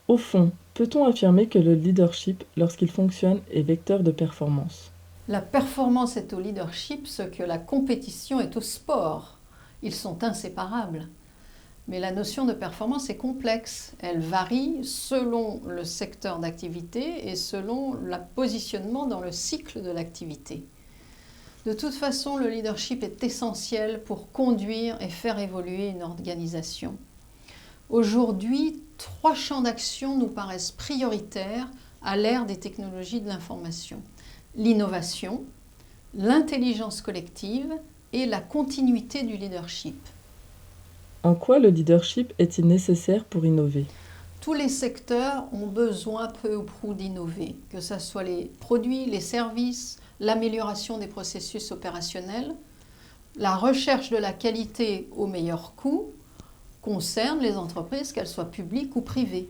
Au fond, peut-on affirmer que le leadership, lorsqu'il fonctionne, est vecteur de performance? La performance est au leadership ce que la compétition est au sport. Ils sont inséparables. Mais la notion de performance est complexe. Elle varie selon le secteur d'activité et selon le positionnement dans le cycle de l'activité. De toute façon, le leadership est essentiel pour conduire et faire évoluer une organisation. Aujourd'hui, 3 champs d'action nous paraissent prioritaires à l'ère des technologies de l'information. L'innovation, l'intelligence collective et la continuité du leadership. En quoi le leadership est-il nécessaire pour innover? Tous les secteurs ont besoin peu ou prou d'innover, que ce soit les produits, les services, l'amélioration des processus opérationnels. La recherche de la qualité au meilleur coût concerne les entreprises, qu'elles soient publiques ou privées.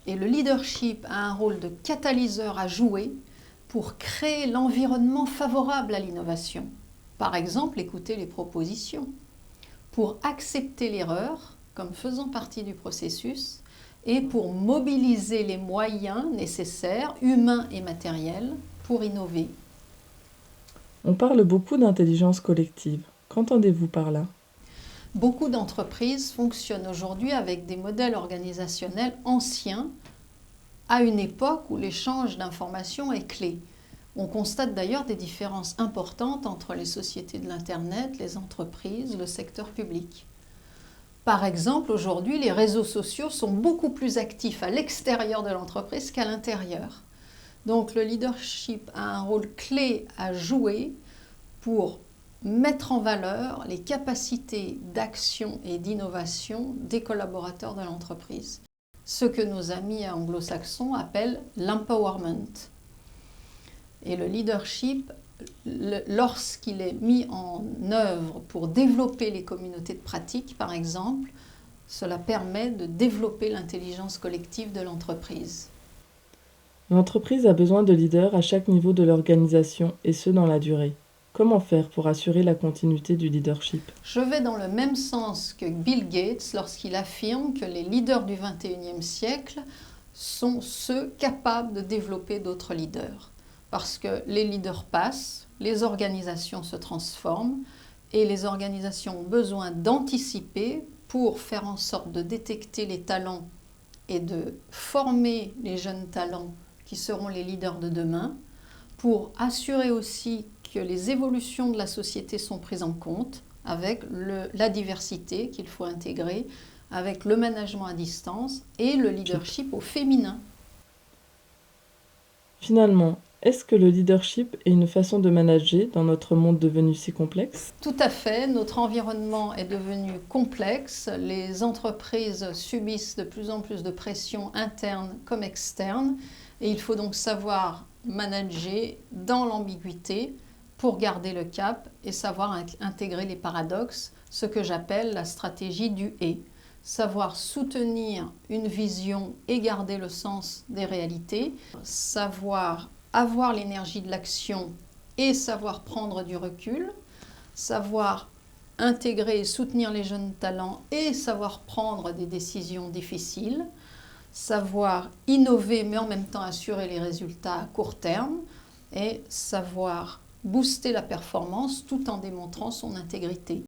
Et le leadership a un rôle de catalyseur à jouer pour créer l'environnement favorable à l'innovation. Par exemple, écouter les propositions, pour accepter l'erreur comme faisant partie du processus et pour mobiliser les moyens nécessaires, humains et matériels, pour innover. On parle beaucoup d'intelligence collective. Qu'entendez-vous par là? Beaucoup d'entreprises fonctionnent aujourd'hui avec des modèles organisationnels anciens, à une époque où l'échange d'informations est clé. On constate d'ailleurs des différences importantes entre les sociétés de l'Internet, les entreprises, le secteur public. Par exemple, aujourd'hui, les réseaux sociaux sont beaucoup plus actifs à l'extérieur de l'entreprise qu'à l'intérieur. Donc le leadership a un rôle clé à jouer pour mettre en valeur les capacités d'action et d'innovation des collaborateurs de l'entreprise. Ce que nos amis anglo-saxons appellent l'empowerment. Et le leadership, lorsqu'il est mis en œuvre pour développer les communautés de pratique, par exemple, cela permet de développer l'intelligence collective de l'entreprise. L'entreprise a besoin de leaders à chaque niveau de l'organisation, et ce dans la durée. Comment faire pour assurer la continuité du leadership? Je vais dans le même sens que Bill Gates lorsqu'il affirme que les leaders du XXIe siècle sont ceux capables de développer d'autres leaders. Parce que les leaders passent, les organisations se transforment et les organisations ont besoin d'anticiper pour faire en sorte de détecter les talents et de former les jeunes talents qui seront les leaders de demain, pour assurer aussi que les évolutions de la société sont prises en compte avec la diversité qu'il faut intégrer, avec le management à distance et le leadership au féminin. Finalement, est-ce que le leadership est une façon de manager dans notre monde devenu si complexe? Tout à fait, notre environnement est devenu complexe, les entreprises subissent de plus en plus de pression interne comme externe et il faut donc savoir manager dans l'ambiguïté pour garder le cap et savoir intégrer les paradoxes, ce que j'appelle la stratégie du « et ». Savoir soutenir une vision et garder le sens des réalités, savoir avoir l'énergie de l'action et savoir prendre du recul, savoir intégrer et soutenir les jeunes talents et savoir prendre des décisions difficiles, savoir innover mais en même temps assurer les résultats à court terme et savoir booster la performance tout en démontrant son intégrité.